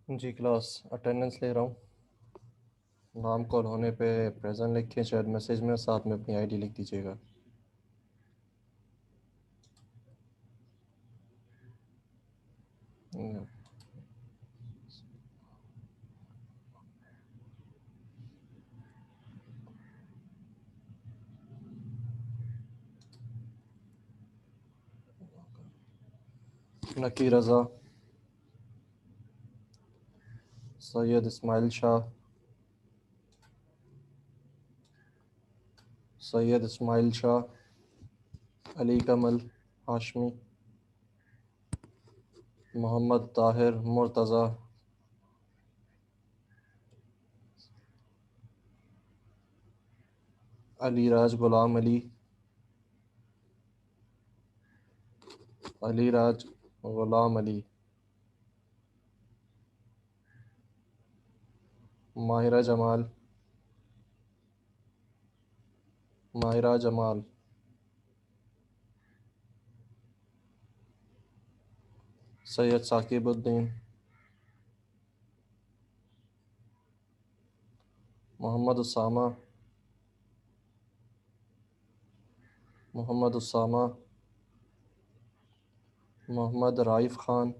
जी class attendance ले रहा हूँ। नाम कॉल होने पे प्रेजेंट लिख के शायद मैसेज में साथ में अपनी आईडी लिख दीजिएगा। नकी रज़ा, सैयद इस्माइल शाह, सैयद इस्माइल शाह, अली कमल हाशमी, मोहम्मद ताहिर मुर्तज़ा, अली राज गुलाम अली, अली राज गुलाम अली, माहिरा जमाल, माहिरा जमाल, सैयद साकिबुद्दीन, मोहम्मद उसामा, मोहम्मद उसामा, मोहम्मद राइफ खान,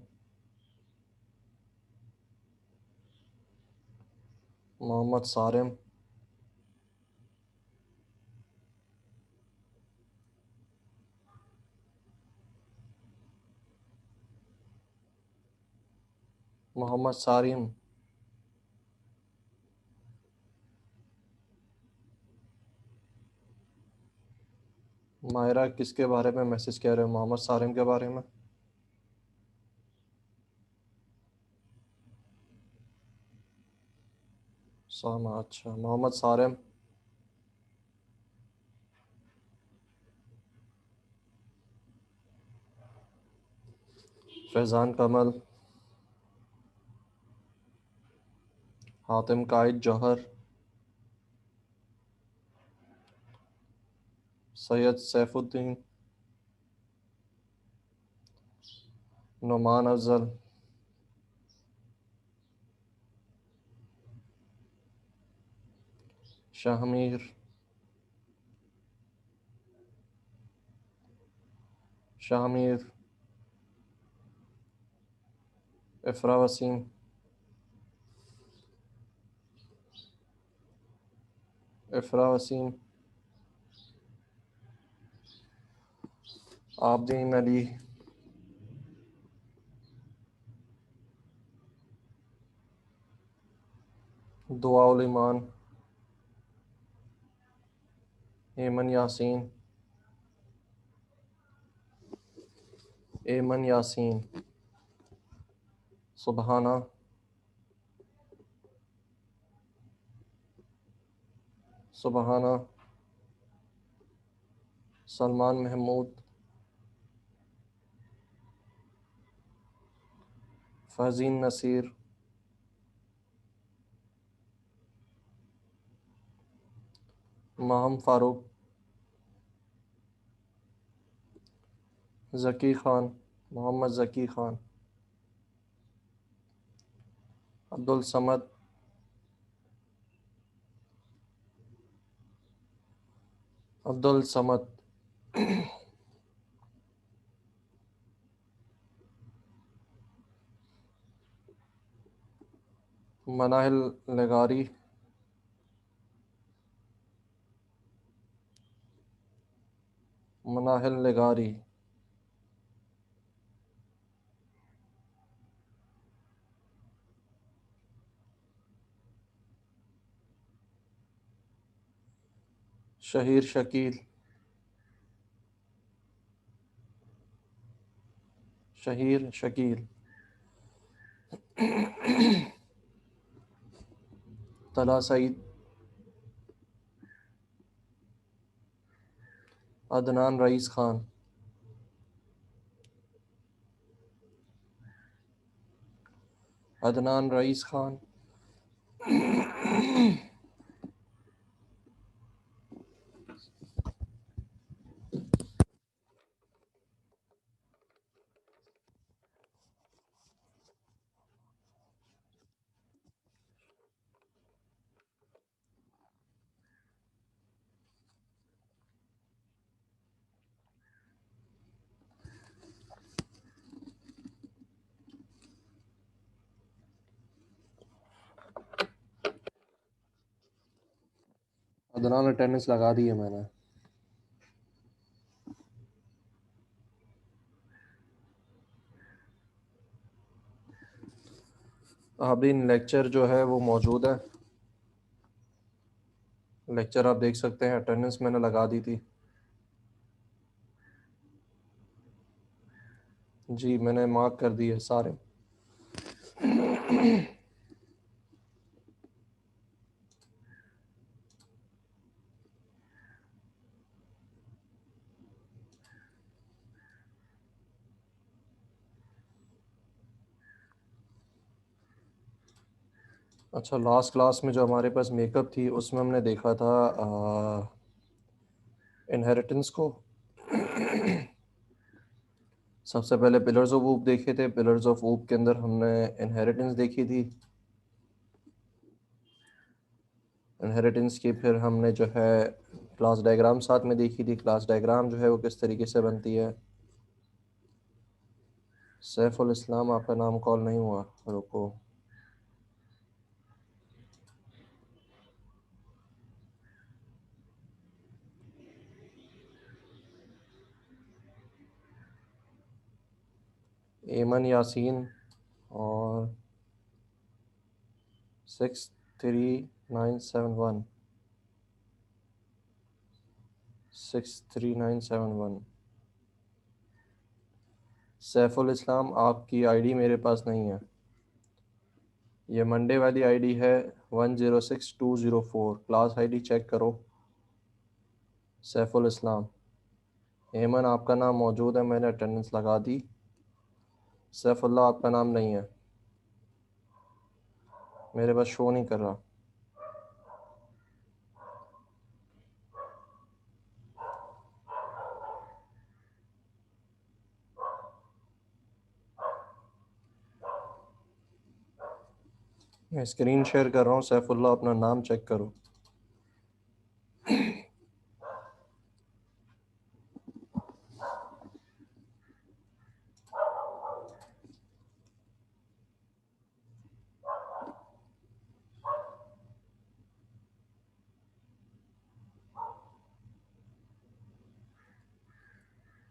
मोहम्मद सारिम, मोहम्मद सारिम, माहिरा किसके बारे में मैसेज कह रहे हो? मोहम्मद सारिम के बारे में। सामा, अच्छा मोहम्मद सारिम। फैज़ान कमल, हातिम काइद जौहर, सैयद सैफुद्दीन, नुमान अफजल, शाहमीर, शाहमीर, इफ़रा वसीम, इफ़रा वसीम, आबदीन अली, दुआउल ईमान, एमन यासीन, एमन यासीन, सुबहाना, सुबहाना, सलमान महमूद, फहज़ीन नसीर, माहम फारूक, ज़की खान, मोहम्मद ज़की खान, अब्दुल समद, अब्दुल समद, मनाहिल लगारी, मनाहिल लगारी, शहीर शकील, शहीर शकील, तला Saeed, Adnan rice Khan, Adnan rice Khan, Adnan attendance लगा दी है मैंने। आबरीन लेक्चर जो है वो मौजूद है। लेक्चर आप देख सकते हैं, अटेंडेंस मैंने लगा दी थी। जी मैंने मार्क कर दिए सारे। अच्छा, लास्ट क्लास में जो हमारे पास मेकअप थी उसमें हमने देखा था इनहेरिटेंस को। सबसे पहले पिलर्स ऑफ ऊप देखे थे। पिलर्स ऑफ ऊप के अंदर हमने इनहेरिटेंस देखी थी। इनहेरिटेंस की फिर हमने जो है क्लास डायग्राम साथ में देखी थी। क्लास डायग्राम जो है वो किस तरीके से बनती है। सैफुल इस्लाम, आपका नाम कॉल नहीं हुआ, रुको। एमन यासीन और 63971, 63971। सैफुल इस्लाम, आपकी आईडी मेरे पास नहीं है। ये मंडे वाली आईडी है 106204। क्लास आईडी चेक करो। सैफुल इस्लाम। एमन, आपका नाम मौजूद है, मैंने अटेंडेंस लगा दी। सैफुल्लाह, आपका नाम नहीं है, मेरे पास शो नहीं कर रहा। मैं स्क्रीन शेयर कर रहा हूँ। सैफुल्लाह, अपना नाम चेक करो।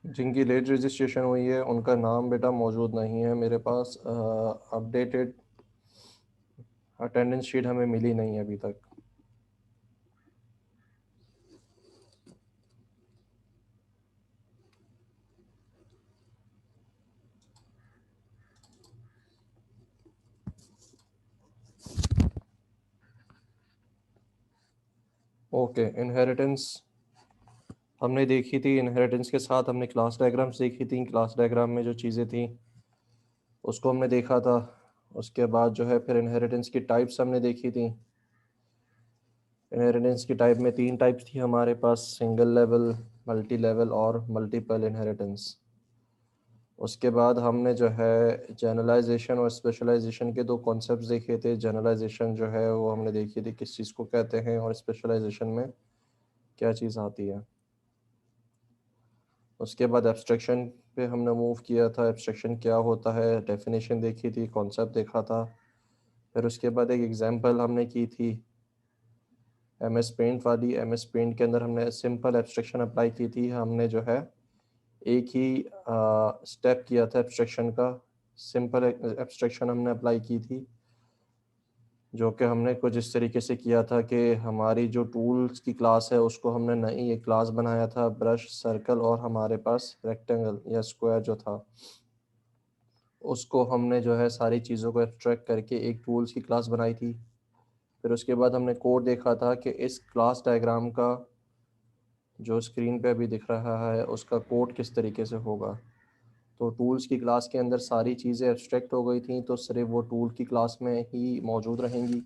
जिनकी लेट रजिस्ट्रेशन हुई है उनका नाम बेटा मौजूद नहीं है मेरे पास। अपडेटेड अटेंडेंस शीट हमें मिली नहीं है अभी तक। ओके, इनहेरिटेंस हमने देखी थी। इनहेरिटेंस के साथ हमने क्लास डायग्राम्स देखी थी। क्लास डायग्राम में जो चीज़ें थी उसको हमने देखा था। उसके बाद जो है फिर इनहेरिटेंस की टाइप्स हमने देखी थी। इनहेरिटेंस की टाइप में तीन टाइप्स थी हमारे पास, सिंगल लेवल, मल्टी लेवल और मल्टीपल इनहेरिटेंस। उसके बाद हमने जो है जनरलाइजेशन और स्पेशलाइजेशन के दो कॉन्सेप्ट्स देखे थे। जनरलाइजेशन जो है वो हमने देखी थी किस चीज़ को कहते हैं, और स्पेशलाइजेशन में क्या चीज़ आती है। उसके बाद एब्स्ट्रैक्शन पे हमने मूव किया था। एब्स्ट्रैक्शन क्या होता है, डेफिनेशन देखी थी, कॉन्सेप्ट देखा था। फिर उसके बाद एक एग्जांपल हमने की थी एम एस पेंट वाली। एम एस पेंट के अंदर हमने सिंपल एब्स्ट्रैक्शन अप्लाई की थी। हमने जो है एक ही स्टेप किया था एब्स्ट्रैक्शन का। सिंपल एब्स्ट्रैक्शन हमने अप्लाई की थी, जो कि हमने कुछ इस तरीके से किया था कि हमारी जो टूल्स की क्लास है उसको हमने नई एक क्लास बनाया था, ब्रश, सर्कल और हमारे पास रेक्टेंगल या स्क्वायर जो था, उसको हमने जो है सारी चीज़ों को एक्सट्रैक्ट करके एक टूल्स की क्लास बनाई थी। फिर उसके बाद हमने कोड देखा था कि इस क्लास डायग्राम का जो स्क्रीन पे अभी दिख रहा है उसका कोड किस तरीके से होगा। तो टूल्स की क्लास के अंदर सारी चीज़ें एब्स्ट्रैक्ट हो गई थी, तो सिर्फ वो टूल की क्लास में ही मौजूद रहेंगी।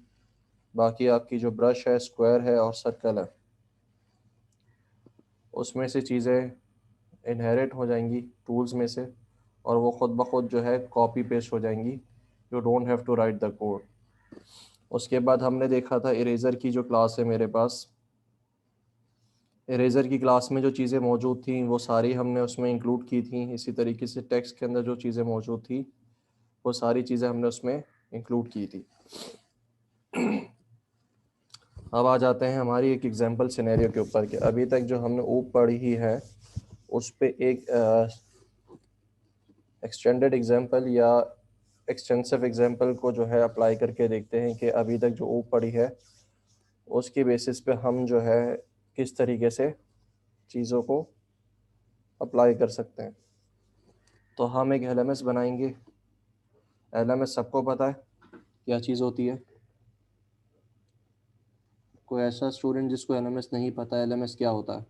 बाकी आपकी जो ब्रश है, स्क्वायर है और सर्कल है, उसमें से चीज़ें इनहेरिट हो जाएंगी टूल्स में से, और वो खुद ब खुद जो है कॉपी पेस्ट हो जाएंगी। You don't have to write the code. उसके बाद हमने देखा था इरेज़र की जो क्लास है मेरे पास। इरेज़र की क्लास में जो चीज़ें मौजूद थी वो सारी हमने उसमें इंक्लूड की थी। इसी तरीके से टेक्स्ट के अंदर जो चीज़ें मौजूद थी वो सारी चीज़ें हमने उसमें इंक्लूड की थी। अब आ जाते हैं हमारी एक एग्जांपल सिनेरियो के ऊपर कि अभी तक जो हमने ऊप पढ़ी ही है उस पे एक एक्सटेंडेड एग्जांपल या एक्सटेंसिव एग्जांपल को जो है अप्लाई करके देखते हैं कि अभी तक जो ऊप पढ़ी है उसकी बेसिस पे हम जो है किस तरीके से चीज़ों को अप्लाई कर सकते हैं। तो हम एक एलएमएस बनाएंगे। एलएमएस सबको पता है क्या चीज़ होती है? कोई ऐसा स्टूडेंट जिसको एलएमएस नहीं पता एलएमएस क्या होता है?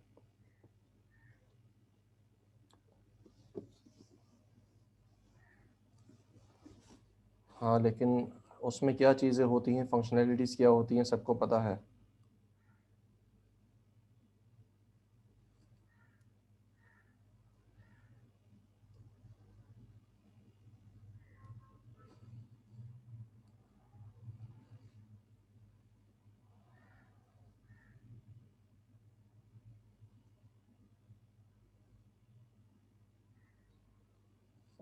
हाँ, लेकिन उसमें क्या चीज़ें होती हैं, फंक्शनैलिटीज़ क्या होती हैं, सबको पता है।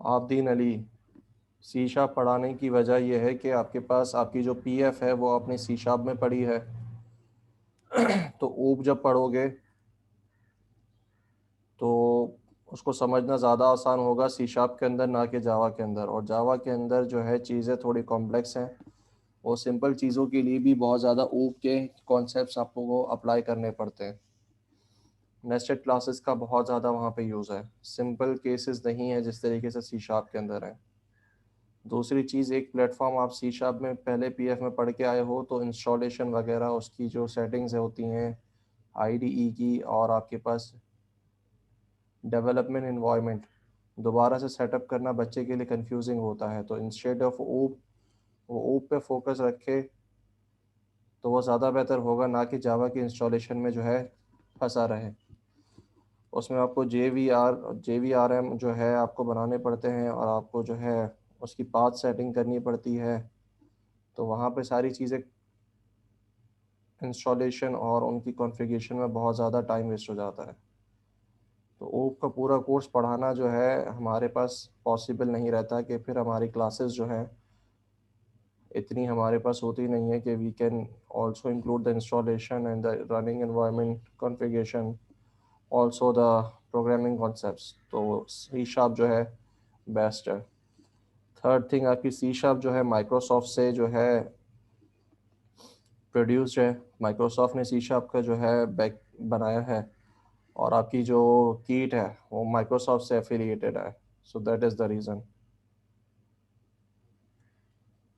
आब्दीन अली, सी शार्प पढ़ाने की वजह यह है कि आपके पास आपकी जो पीएफ है वो आपने सी शार्प में पढ़ी है। तो ऊप जब पढ़ोगे तो उसको समझना ज़्यादा आसान होगा सी शार्प के अंदर ना कि जावा के अंदर। और जावा के अंदर जो है चीज़ें थोड़ी कॉम्प्लेक्स हैं और सिंपल चीज़ों के लिए भी बहुत ज़्यादा ऊप के कॉन्सेप्ट्स आपको अप्लाई करने पड़ते हैं। नेस्टेड क्लासेस का बहुत ज़्यादा वहाँ पे यूज़ है, सिंपल केसेस नहीं है जिस तरीके से सी शार्प के अंदर है। दूसरी चीज़, एक प्लेटफॉर्म आप सी शार्प में पहले पीएफ में पढ़ के आए हो तो इंस्टॉलेशन वगैरह उसकी जो सेटिंग्स होती हैं आईडीई की और आपके पास डेवलपमेंट इन्वायरमेंट दोबारा से सेटअप करना बच्चे के लिए कंफ्यूजिंग होता है। तो इंस्टेड ऑफ ओप वो ओप पे फोकस रखे तो वो ज़्यादा बेहतर होगा, ना कि जावा की इंस्टॉलेशन में जो है फंसा रहे। उसमें आपको जे वी आर एम जो है आपको बनाने पड़ते हैं और आपको जो है उसकी पाथ सेटिंग करनी पड़ती है। तो वहाँ पे सारी चीज़ें इंस्टॉलेशन और उनकी कॉन्फ़िगरेशन में बहुत ज़्यादा टाइम वेस्ट हो जाता है। तो ओप का पूरा कोर्स पढ़ाना जो है हमारे पास पॉसिबल नहीं रहता कि फिर हमारी क्लासेस जो हैं इतनी हमारे पास होती नहीं है कि we can also include the installation and the running environment configuration, also the programming concepts. तो सी शार्प जो है बेस्ट है। थर्ड थिंग, आपकी सी शार्प जो है माइक्रोसॉफ्ट से जो है प्रोड्यूस्ड है। माइक्रोसॉफ्ट ने सी शार्प का जो है बैक बनाया है और आपकी जो कीट है वो माइक्रोसॉफ्ट से एफिलिएटेड है। So that is the reason.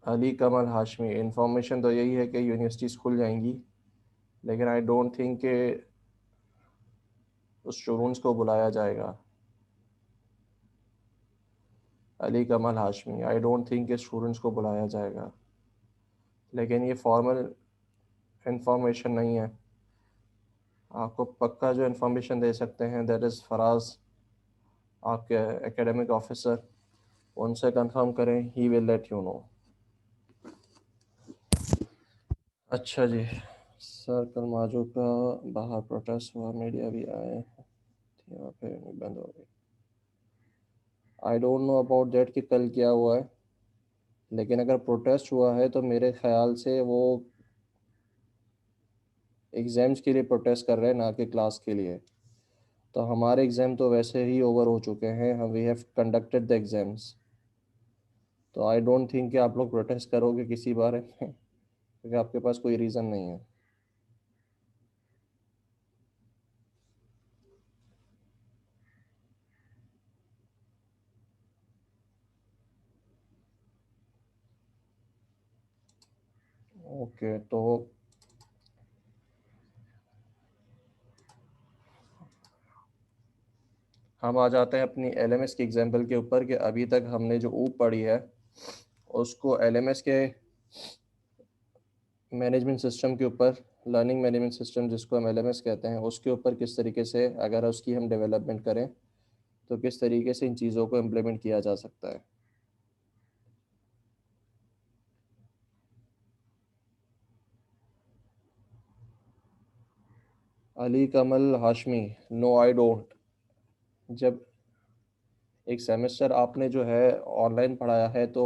Ali Kamal Hashmi, information तो यही है कि यूनिवर्सिटीज़ खुल जाएंगी, लेकिन आई डोंट थिंक कि उस स्टूडेंट्स को बुलाया जाएगा। अली कमल हाशमी, आई डोंट थिंक कि स्टूडेंट्स को बुलाया जाएगा, लेकिन ये फॉर्मल इंफॉर्मेशन नहीं है। आपको पक्का जो इंफॉर्मेशन दे सकते हैं दैट इज़ फराज, आपके एकेडमिक ऑफिसर। उनसे कंफर्म करें, he will let you know. अच्छा जी सर, कल माजू का बाहर प्रोटेस्ट हुआ, मीडिया भी आए थे, वहाँ पे बंद हो गई। I don't know about that कि कल क्या हुआ है, लेकिन अगर प्रोटेस्ट हुआ है तो मेरे ख्याल से वो एग्ज़ाम्स के लिए प्रोटेस्ट कर रहे हैं, ना कि क्लास के लिए। तो हमारे एग्ज़ाम तो वैसे ही ओवर हो चुके हैं, हम we have conducted the exams. तो आई डोंट थिंक कि आप लोग प्रोटेस्ट करोगे किसी बारे में क्योंकि आपके पास कोई रीज़न नहीं है। ओके, तो हम आ जाते हैं अपनी एलएमएस की एग्जांपल के ऊपर कि अभी तक हमने जो ऊप पढ़ी है उसको एलएमएस के मैनेजमेंट सिस्टम के ऊपर, लर्निंग मैनेजमेंट सिस्टम जिसको हम एलएमएस कहते हैं, उसके ऊपर किस तरीके से अगर उसकी हम डेवलपमेंट करें तो किस तरीके से इन चीज़ों को इम्प्लीमेंट किया जा सकता है। अली कमल हाशमी, नो आई डोंट। जब एक सेमेस्टर आपने जो है ऑनलाइन पढ़ाया है तो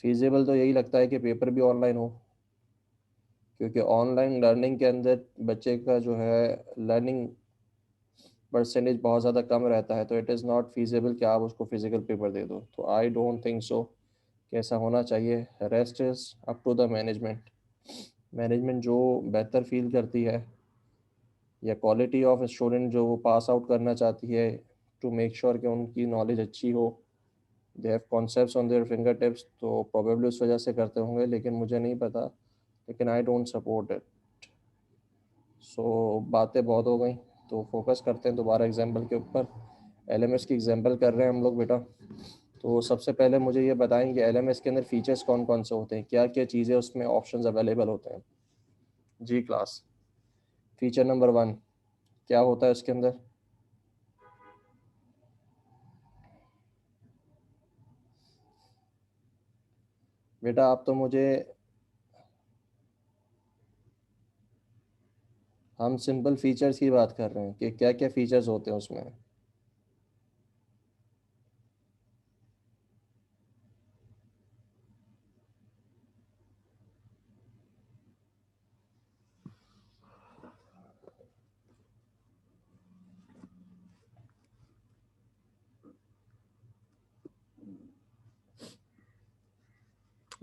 फिजिबल तो यही लगता है कि पेपर भी ऑनलाइन हो। क्योंकि ऑनलाइन लर्निंग के अंदर बच्चे का जो है लर्निंग परसेंटेज बहुत ज़्यादा कम रहता है, तो इट इज़ नॉट फीजिबल कि आप उसको फिजिकल पेपर दे दो। तो आई डोंट थिंक सो कि ऐसा होना चाहिए। Rest is up to the management. Management जो बेहतर फील करती है या क्वालिटी ऑफ स्टूडेंट जो वो पास आउट करना चाहती है, टू मेक श्योर कि उनकी नॉलेज अच्छी हो, they have concepts on their finger tips, तो प्रोबेबली उस वजह से करते होंगे, लेकिन मुझे नहीं पता। लेकिन आई डोंट सपोर्ट इट। सो बातें बहुत हो गई, तो फोकस करते हैं दोबारा एग्जाम्पल के ऊपर। एलएमएस की एग्जाम्पल कर रहे हैं हम लोग बेटा। तो सबसे पहले मुझे ये बताएं कि एलएमएस के अंदर फीचर्स कौन कौन से होते हैं, क्या क्या चीज़ें उसमें ऑप्शंस अवेलेबल होते हैं। जी क्लास, फीचर नंबर 1 क्या होता है उसके अंदर? बेटा आप तो मुझे, हम सिंपल फीचर्स की बात कर रहे हैं कि क्या क्या फीचर्स होते हैं उसमें।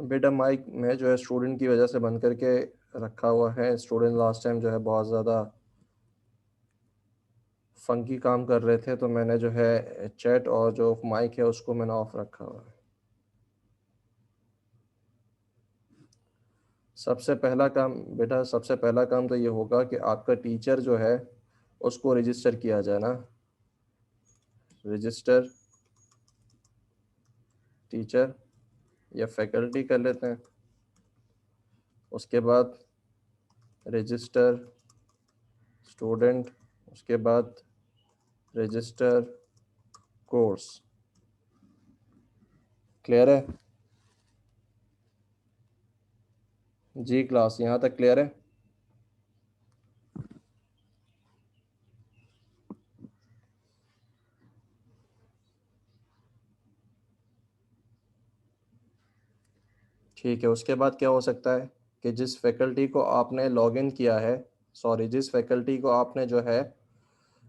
बेटा माइक मैं जो है स्टूडेंट की वजह से बंद करके रखा हुआ है। स्टूडेंट लास्ट टाइम जो है बहुत ज़्यादा फंकी काम कर रहे थे, तो मैंने जो है चैट और जो माइक है उसको मैंने ऑफ रखा हुआ है। सबसे पहला काम बेटा, सबसे पहला काम तो ये होगा कि आपका टीचर जो है उसको रजिस्टर किया जाए ना। रजिस्टर टीचर या फैकल्टी कर लेते हैं। उसके बाद रजिस्टर स्टूडेंट, उसके बाद रजिस्टर कोर्स। क्लियर है? जी क्लास, यहाँ तक क्लियर है? ठीक है। उसके बाद क्या हो सकता है कि जिस फैकल्टी को आपने लॉगिन किया है, सॉरी जिस फैकल्टी को आपने जो है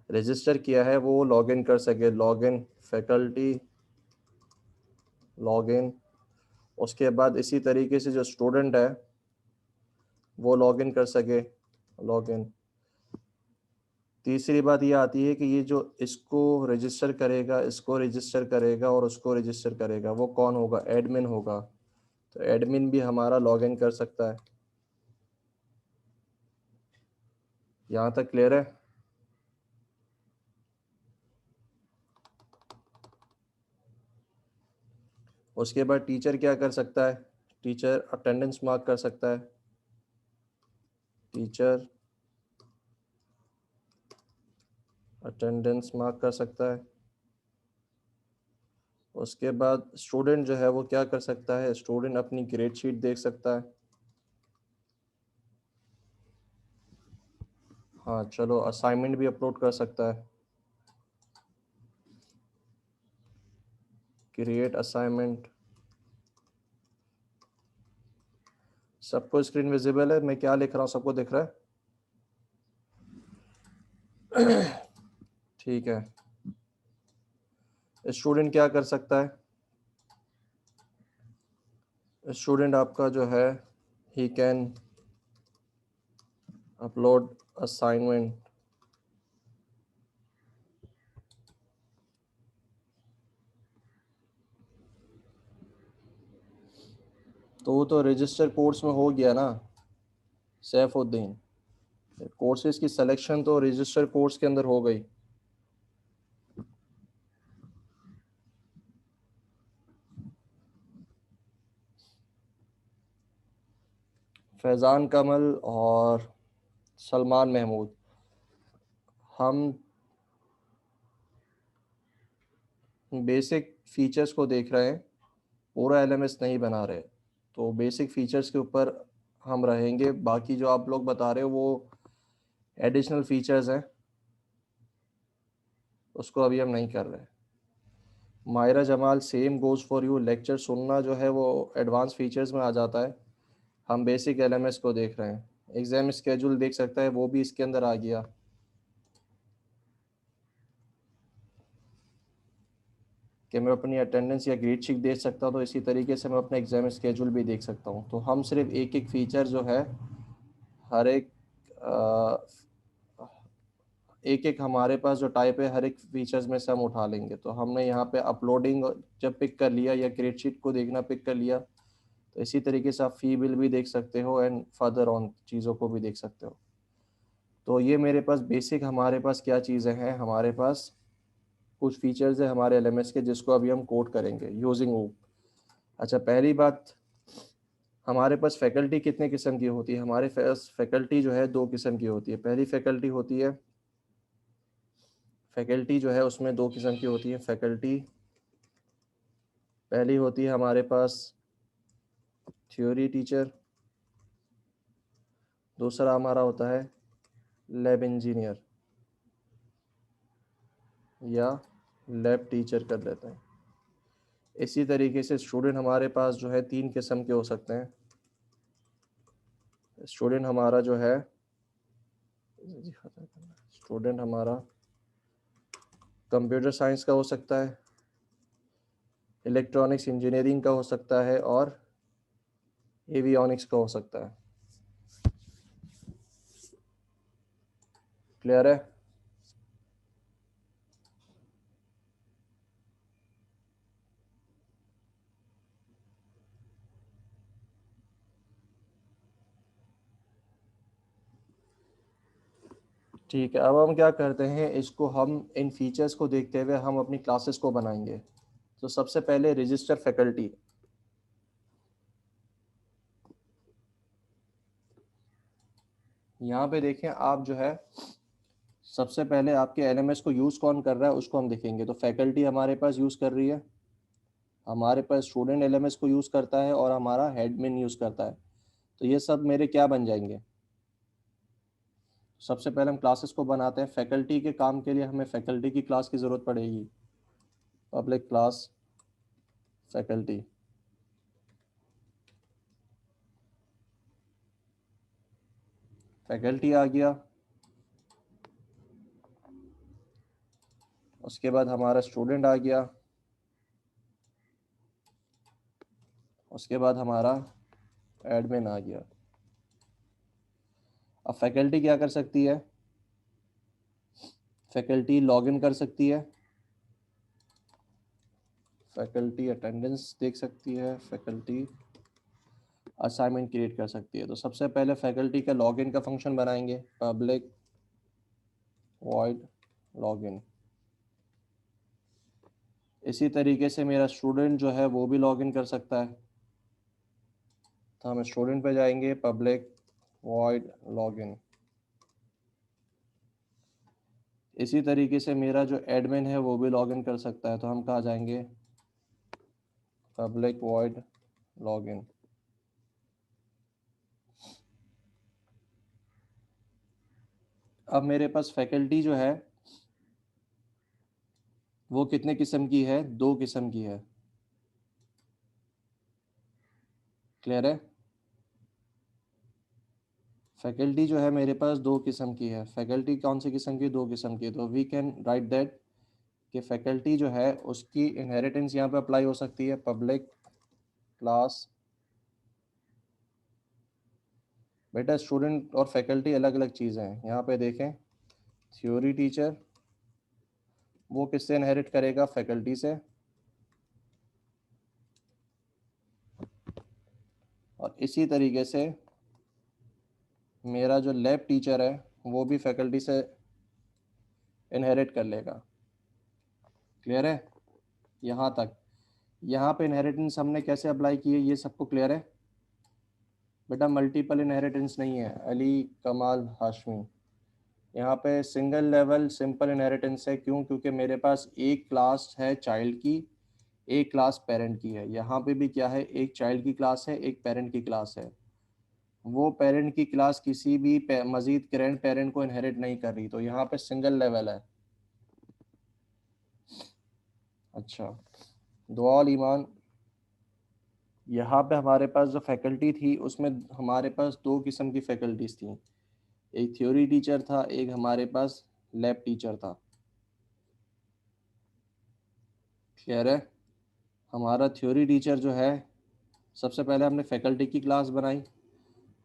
रजिस्टर किया है वो लॉगिन कर सके। Login faculty login. उसके बाद इसी तरीके से जो स्टूडेंट है वो लॉगिन कर सके। लॉगिन। तीसरी बात ये आती है कि ये जो इसको रजिस्टर करेगा, इसको रजिस्टर करेगा और उसको रजिस्टर करेगा, वो कौन होगा? एडमिन होगा। तो एडमिन भी हमारा लॉगिन कर सकता है। यहाँ तक क्लियर है? उसके बाद टीचर क्या कर सकता है? टीचर अटेंडेंस मार्क कर सकता है। टीचर अटेंडेंस मार्क कर सकता है। उसके बाद स्टूडेंट जो है वो क्या कर सकता है? स्टूडेंट अपनी ग्रेड शीट देख सकता है। हाँ चलो, असाइनमेंट भी अपलोड कर सकता है। Create assignment. सबको स्क्रीन विजिबल है? मैं क्या लिख रहा हूँ सबको दिख रहा है? ठीक है। स्टूडेंट क्या कर सकता है? स्टूडेंट आपका जो है ही कैन अपलोड असाइनमेंट। तो वो तो रजिस्टर कोर्स में हो गया ना सैफुद्दीन। कोर्सेज की सिलेक्शन तो रजिस्टर कोर्स के अंदर हो गई। फैज़ान कमल और सलमान महमूद, हम बेसिक फीचर्स को देख रहे हैं, पूरा एलएमएस नहीं बना रहे। तो बेसिक फीचर्स के ऊपर हम रहेंगे, बाकी जो आप लोग बता रहे हो वो एडिशनल फीचर्स हैं, उसको अभी हम नहीं कर रहे। Myra Jamal, same goes for you. Lecture सुनना जो है वो एडवांस फीचर्स में आ जाता है, हम बेसिक एलएमएस को देख रहे हैं। एग्जाम स्केड्यूल देख सकता है, वो भी इसके अंदर आ गया। कि मैं अपनी अटेंडेंस या ग्रेड शीट देख सकता हूँ, तो इसी तरीके से मैं अपना एग्जाम स्केड्यूल भी देख सकता हूँ। तो हम सिर्फ एक एक फीचर जो है हर एक एक एक हमारे पास जो टाइप है हर एक फीचर्स में से हम उठा लेंगे। तो हमने यहाँ पे अपलोडिंग जब पिक कर लिया या ग्रेड शीट को देखना पिक कर लिया, तो इसी तरीके से आप फी बिल भी देख सकते हो एंड फर्दर ऑन चीज़ों को भी देख सकते हो। तो ये मेरे पास बेसिक, हमारे पास क्या चीज़ें हैं, हमारे पास कुछ फीचर्स है हमारे एलएमएस के जिसको अभी हम कोड करेंगे यूजिंग ऊप। अच्छा, पहली बात, हमारे पास फैकल्टी कितने किस्म की होती है? हमारे पास फैकल्टी जो है दो किस्म की होती है। पहली फैकल्टी होती है, फैकल्टी जो है उसमें दो किस्म की होती है फैकल्टी। पहली होती है हमारे पास थ्योरी टीचर, दूसरा हमारा होता है लैब इंजीनियर या लैब टीचर कर लेते हैं। इसी तरीके से स्टूडेंट हमारे पास जो है तीन किस्म के हो सकते हैं। स्टूडेंट हमारा जो है, स्टूडेंट हमारा कंप्यूटर साइंस का हो सकता है, इलेक्ट्रॉनिक्स इंजीनियरिंग का हो सकता है और एवियोनिक्स का हो सकता है। क्लियर है? ठीक है, अब हम क्या करते हैं, इसको हम इन फीचर्स को देखते हुए हम अपनी क्लासेस को बनाएंगे। तो सबसे पहले रजिस्टर फैकल्टी। यहाँ पे देखें आप जो है, सबसे पहले आपके एलएमएस को यूज़ कौन कर रहा है उसको हम देखेंगे। तो फैकल्टी हमारे पास यूज़ कर रही है, हमारे पास स्टूडेंट एलएमएस को यूज़ करता है और हमारा एडमिन यूज़ करता है। तो ये सब मेरे क्या बन जाएंगे? सबसे पहले हम क्लासेस को बनाते हैं। फैकल्टी के काम के लिए हमें फैकल्टी की क्लास की ज़रूरत पड़ेगी। Public class faculty. फैकल्टी आ गया, उसके बाद हमारा स्टूडेंट आ गया, उसके बाद हमारा एडमिन आ गया। अब फैकल्टी क्या कर सकती है? फैकल्टी लॉगिन कर सकती है, फैकल्टी अटेंडेंस देख सकती है, फैकल्टी असाइनमेंट क्रिएट कर सकती है। तो सबसे पहले फैकल्टी का लॉगिन का फंक्शन बनाएंगे, पब्लिक वॉइड लॉगिन। इसी तरीके से मेरा स्टूडेंट जो है वो भी लॉगिन कर सकता है। तो हम स्टूडेंट पे जाएंगे, पब्लिक वॉइड लॉगिन। इसी तरीके से मेरा जो एडमिन है वो भी लॉगिन कर सकता है। तो हम कहाँ जाएंगे, पब्लिक वॉइड लॉगिन। अब मेरे पास फैकल्टी जो है वो कितने किस्म की है? दो किस्म की है। क्लियर है? फैकल्टी जो है मेरे पास दो किस्म की है। फैकल्टी कौन सी किस्म की? दो किस्म की। तो वी कैन राइट दैट कि फैकल्टी जो है उसकी इनहेरिटेंस यहाँ पे अप्लाई हो सकती है, पब्लिक क्लास। बेटा स्टूडेंट और फैकल्टी अलग अलग चीज़ें हैं। यहाँ पे देखें, थ्योरी टीचर वो किससे इनहेरिट करेगा? फैकल्टी से। और इसी तरीके से मेरा जो लैब टीचर है वो भी फैकल्टी से इनहेरिट कर लेगा। क्लियर है यहाँ तक? यहाँ पे इनहेरिटेंस हमने कैसे अप्लाई की है ये सबको क्लियर है? बेटा मल्टीपल इनहेरिटेंस नहीं है अली कमाल हाशमी, यहाँ पे सिंगल लेवल सिंपल इनहेरिटेंस है। क्यों? क्योंकि मेरे पास एक क्लास है चाइल्ड की, एक क्लास पेरेंट की है। यहाँ पे भी क्या है, एक चाइल्ड की क्लास है, एक पेरेंट की क्लास है। वो पेरेंट की क्लास किसी भी मजीद ग्रैंड पेरेंट को इनहेरिट नहीं कर रही, तो यहाँ पे सिंगल लेवल है। अच्छा, दुआ ईमान यहाँ पे हमारे पास जो फैकल्टी थी उसमें हमारे पास दो किस्म की फैकल्टीज थी, एक थ्योरी टीचर था, एक हमारे पास लैब टीचर था। क्लियर है? हमारा थ्योरी टीचर जो है, सबसे पहले हमने फैकल्टी की क्लास बनाई,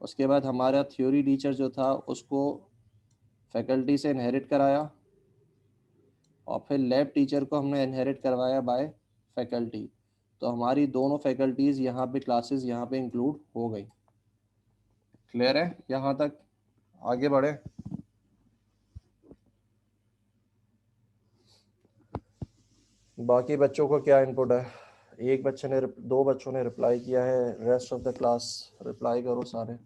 उसके बाद हमारा थ्योरी टीचर जो था उसको फैकल्टी से इनहेरिट कराया, और फिर लैब टीचर को हमने इनहेरिट करवाया बाय फैकल्टी। तो हमारी दोनों फैकल्टीज़ यहाँ पे क्लासेस यहाँ पे इंक्लूड हो गई। क्लियर है यहाँ तक? आगे बढ़े। बाकी बच्चों को क्या इनपुट है? एक बच्चे ने दो बच्चों ने रिप्लाई किया है, rest of the class reply करो सारे।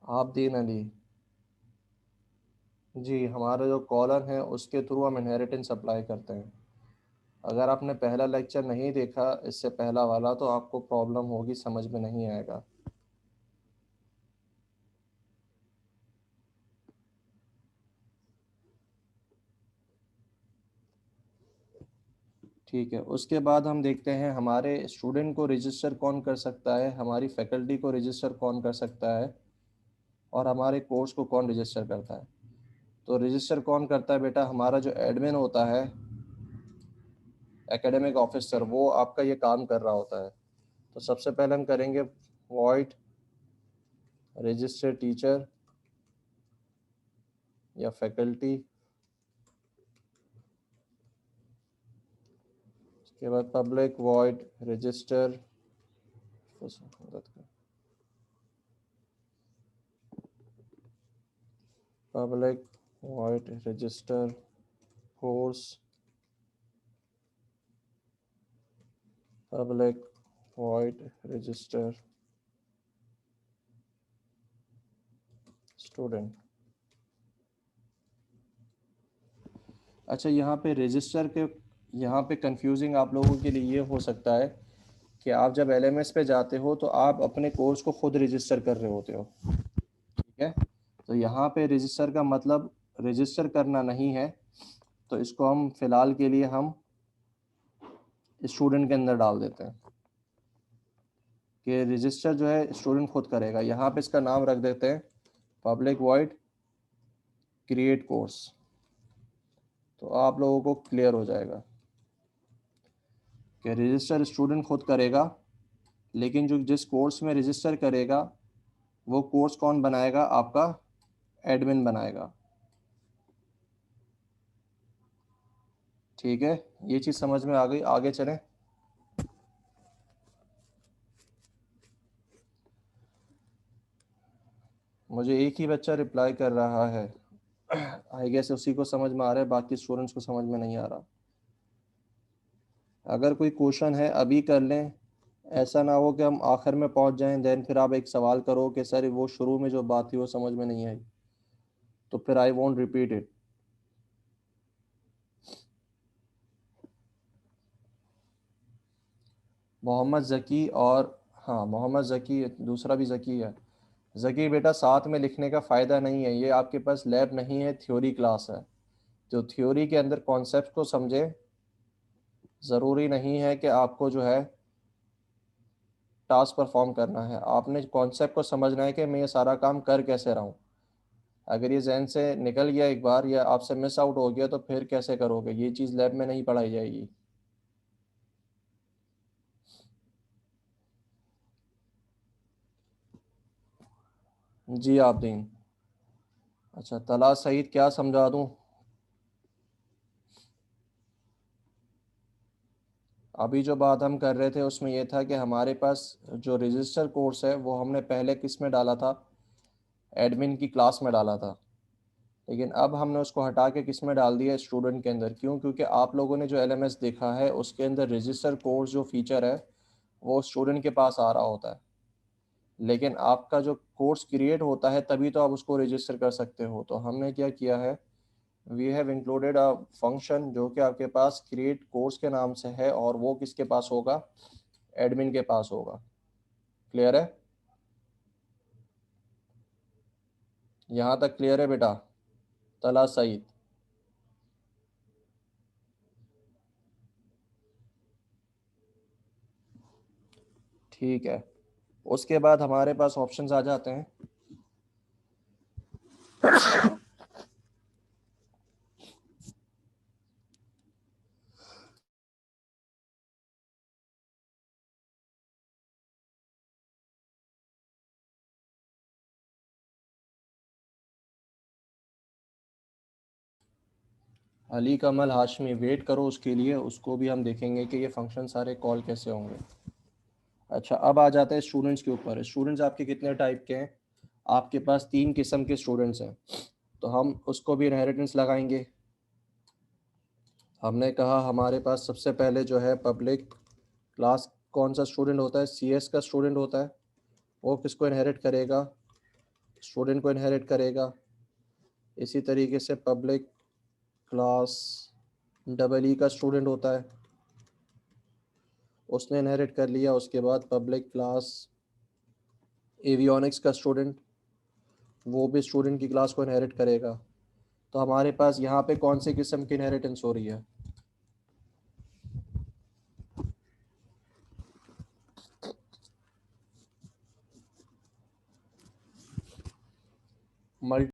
आप दीन अली जी, हमारा जो कॉलर है उसके थ्रू हम इनहेरिटेंस अप्लाई करते हैं। अगर आपने पहला लेक्चर नहीं देखा इससे पहला वाला तो आपको प्रॉब्लम होगी, समझ में नहीं आएगा। ठीक है, उसके बाद हम देखते हैं हमारे स्टूडेंट को रजिस्टर कौन कर सकता है, हमारी फैकल्टी को रजिस्टर कौन कर सकता है, और हमारे कोर्स को कौन रजिस्टर करता है। तो रजिस्टर कौन करता है बेटा? हमारा जो एडमिन होता है, एकेडमिक ऑफिसर, वो आपका ये काम कर रहा होता है। तो सबसे पहले हम करेंगे वॉइड रजिस्टर टीचर या फैकल्टी, उसके बाद public void register, public void register course, public void register student. अच्छा, यहाँ पे रजिस्टर के यहाँ पे कंफ्यूजिंग आप लोगों के लिए ये हो सकता है कि आप जब एलएमएस पे जाते हो तो आप अपने कोर्स को खुद रजिस्टर कर रहे होते हो। ठीक है, तो यहाँ पे रजिस्टर का मतलब रजिस्टर करना नहीं है, तो इसको हम फिलहाल के लिए हम स्टूडेंट के अंदर डाल देते हैं कि रजिस्टर जो है स्टूडेंट खुद करेगा। यहाँ पे इसका नाम रख देते हैं पब्लिक वॉइड क्रिएट कोर्स, तो आप लोगों को क्लियर हो जाएगा कि रजिस्टर स्टूडेंट खुद करेगा, लेकिन जो जिस कोर्स में रजिस्टर करेगा वो कोर्स कौन बनाएगा? आपका एडमिन बनाएगा। ठीक है, ये चीज़ समझ में आ गई? आगे चलें। मुझे एक ही बच्चा रिप्लाई कर रहा है, आई गेस उसी को समझ में आ रहा है, बाकी स्टूडेंट्स को समझ में नहीं आ रहा। अगर कोई क्वेश्चन है अभी कर लें, ऐसा ना हो कि हम आखिर में पहुंच जाएं, देन फिर आप एक सवाल करो कि सर वो शुरू में जो बात थी वो समझ में नहीं आई, तो फिर I won't repeat it. Mohammad Zaki और, हाँ मोहम्मद ज़की, दूसरा भी ज़की है। ज़की बेटा, साथ में लिखने का फ़ायदा नहीं है, ये आपके पास लैब नहीं है, थ्योरी क्लास है। जो थ्योरी के अंदर कॉन्सेप्ट को समझे, ज़रूरी नहीं है कि आपको जो है टास्क परफॉर्म करना है, आपने कॉन्सेप्ट को समझना है कि मैं ये सारा काम कर कैसे रहा हूँ। अगर ये जहन से निकल गया एक बार या आपसे मिस आउट हो गया तो फिर कैसे करोगे? ये चीज़ लैब में नहीं पढ़ाई जाएगी। जी आप दीन। अच्छा, तला सईद क्या समझा दूँ? अभी जो बात हम कर रहे थे उसमें यह था कि हमारे पास जो रजिस्टर कोर्स है वो हमने पहले किस में डाला था? एडमिन की क्लास में डाला था, लेकिन अब हमने उसको हटा के किस में डाल दिया? स्टूडेंट के अंदर। क्यों? क्योंकि आप लोगों ने जो एलएमएस देखा है उसके अंदर रजिस्टर कोर्स जो फीचर है वो स्टूडेंट के पास आ रहा होता है, लेकिन आपका जो कोर्स क्रिएट होता है तभी तो आप उसको रजिस्टर कर सकते हो। तो हमने क्या किया है, we have included a function जो कि आपके पास क्रिएट कोर्स के नाम से है, और वो किसके पास होगा? एडमिन के पास होगा। क्लियर है? यहाँ तक क्लियर है बेटा? तला सईद, ठीक है। उसके बाद हमारे पास ऑप्शंस आ जाते हैं। अली कमल हाशमी, वेट करो उसके लिए, उसको भी हम देखेंगे कि ये फंक्शन सारे कॉल कैसे होंगे। अच्छा, अब आ जाते हैं स्टूडेंट्स के ऊपर। स्टूडेंट्स आपके कितने टाइप के हैं? आपके पास 3 किस्म के स्टूडेंट्स हैं, तो हम उसको भी इनहेरिटेंस लगाएंगे। हमने कहा हमारे पास सबसे पहले जो है पब्लिक क्लास, कौन सा स्टूडेंट होता है? CS का स्टूडेंट होता है। वो किसको इनहेरिट करेगा? स्टूडेंट को इनहेरिट करेगा। इसी तरीके से पब्लिक क्लास EE का स्टूडेंट होता है, उसने इनहेरिट कर लिया। उसके बाद पब्लिक क्लास एवियोनिक्स का स्टूडेंट, वो भी स्टूडेंट की क्लास को इनहेरिट करेगा। तो हमारे पास यहाँ पे कौन सी किस्म की इनहेरिटेंस हो रही है? मल्टी